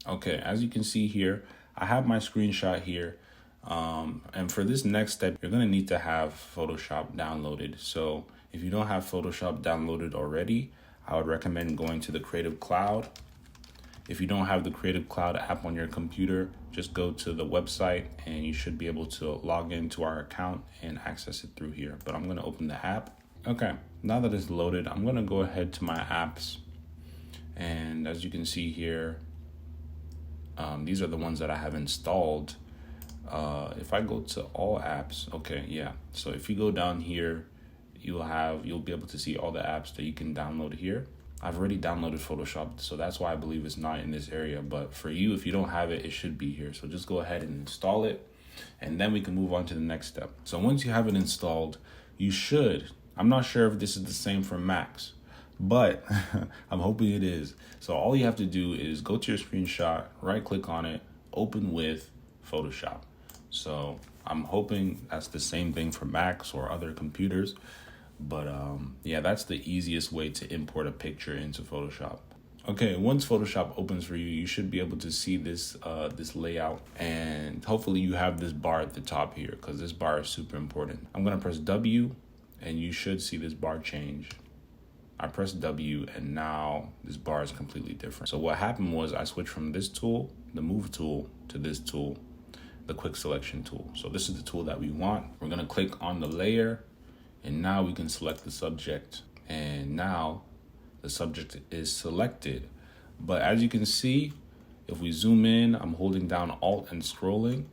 Okay, as you can see here, I have my screenshot here. And for this next step, you're gonna need to have Photoshop downloaded. So if you don't have Photoshop downloaded already, I would recommend going to the Creative Cloud. If you don't have the Creative Cloud app on your computer, just go to the website and you should be able to log into our account and access it through here. But I'm gonna open the app. Okay, now that it's loaded, I'm gonna go ahead to my apps. And as you can see here, these are the ones that I have installed. If I go to all apps, okay, yeah. So if you go down here, you'll be able to see all the apps that you can download here. I've already downloaded Photoshop, so that's why I believe it's not in this area. But for you, if you don't have it, it should be here. So just go ahead and install it, and then we can move on to the next step. So once you have it installed, you should, I'm not sure if this is the same for Macs, but I'm hoping it is. So all you have to do is go to your screenshot, right click on it, open with Photoshop. So I'm hoping that's the same thing for Macs or other computers. But yeah, that's the easiest way to import a picture into Photoshop. Okay, once Photoshop opens for you, you should be able to see this this layout, and hopefully you have this bar at the top here, because this bar is super important. I'm gonna press W, and you should see this bar change. I pressed W, and now this bar is completely different. So what happened was I switched from this tool, the Move tool, to this tool, the Quick Selection tool. So this is the tool that we want. We're gonna click on the layer, and now we can select the subject. And now the subject is selected. But as you can see, if we zoom in, I'm holding down Alt and scrolling.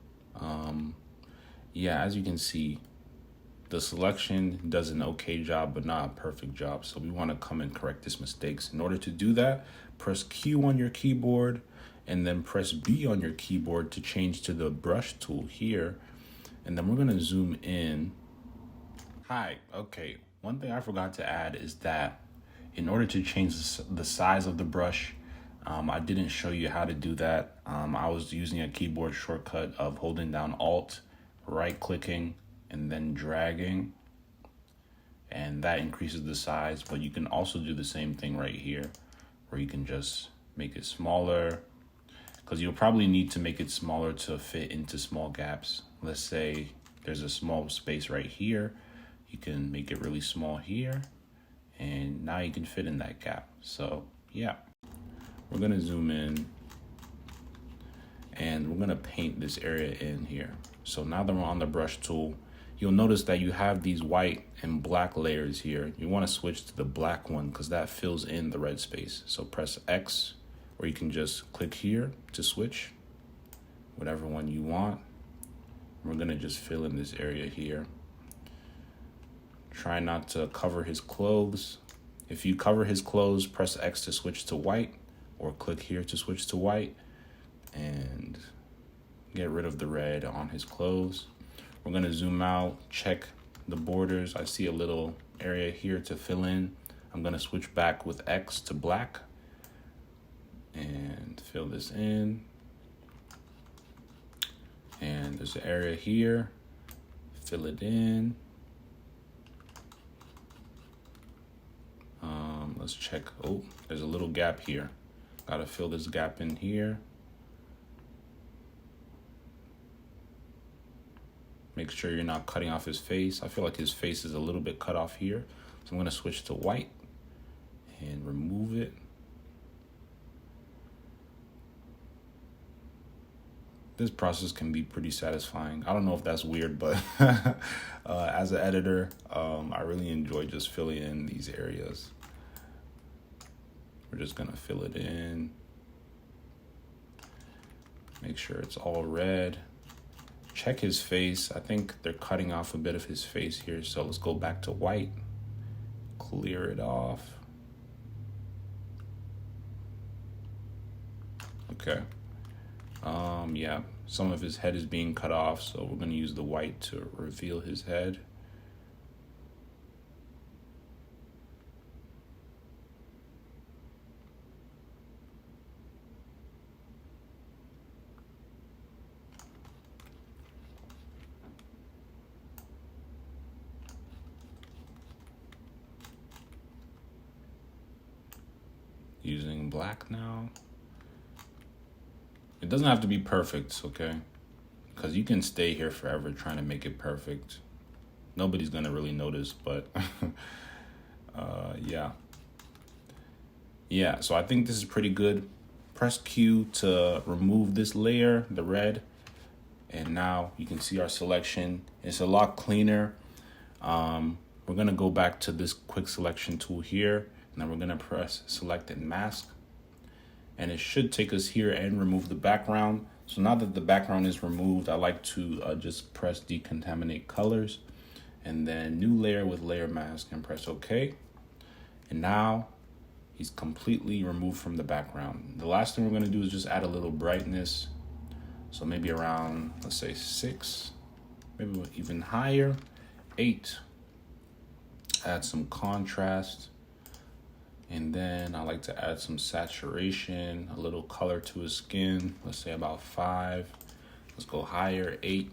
Yeah, as you can see, the selection does an okay job, but not a perfect job. So we want to come and correct these mistakes. In order to do that, press Q on your keyboard and then press B on your keyboard to change to the brush tool here. And then we're going to zoom in. Hi, okay. One thing I forgot to add is that in order to change the size of the brush, I didn't show you how to do that. I was using a keyboard shortcut of holding down Alt, right clicking, and then dragging, and that increases the size. But you can also do the same thing right here, where you can just make it smaller, because you'll probably need to make it smaller to fit into small gaps. Let's say there's a small space right here, you can make it really small here, and now you can fit in that gap. So yeah, we're gonna zoom in and we're gonna paint this area in here. So now that we're on the brush tool, you'll notice that you have these white and black layers here. You wanna switch to the black one because that fills in the red space. So press X, or you can just click here to switch, whatever one you want. We're gonna just fill in this area here. Try not to cover his clothes. If you cover his clothes, press X to switch to white, or click here to switch to white, and get rid of the red on his clothes. We're gonna zoom out, check the borders. I see a little area here to fill in. I'm gonna switch back with X to black and fill this in. And there's an area here, fill it in. Let's check. Oh, there's a little gap here. Gotta fill this gap in here. Make sure you're not cutting off his face. I feel like his face is a little bit cut off here. So I'm gonna switch to white and remove it. This process can be pretty satisfying. I don't know if that's weird, but as an editor, I really enjoy just filling in these areas. We're just gonna fill it in. Make sure it's all red. Check his face. I think they're cutting off a bit of his face here. So let's go back to white. Clear it off. Okay. Yeah, some of his head is being cut off, so we're gonna use the white to reveal his head. Using black now. It doesn't have to be perfect, okay? Because you can stay here forever trying to make it perfect. Nobody's gonna really notice, but yeah. Yeah, so I think this is pretty good. Press Q to remove this layer, the red. And now you can see our selection. It's a lot cleaner. We're gonna go back to this quick selection tool here. And then we're gonna press select and mask. And it should take us here and remove the background. So now that the background is removed, I like to just press decontaminate colors. And then new layer with layer mask and press OK. And now he's completely removed from the background. The last thing we're gonna do is just add a little brightness. So maybe around, let's say 6, maybe even higher, 8. Add some contrast. And then I like to add some saturation, a little color to his skin. Let's say about 5. Let's go higher, 8.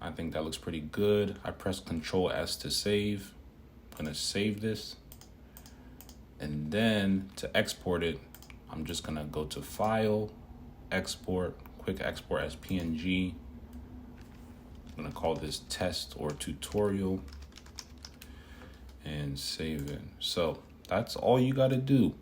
I think that looks pretty good. I press Control S to save. I'm gonna save this. And then to export it, I'm just gonna go to File, Export, Quick Export as PNG. I'm gonna call this test or tutorial and save it. So that's all you gotta do.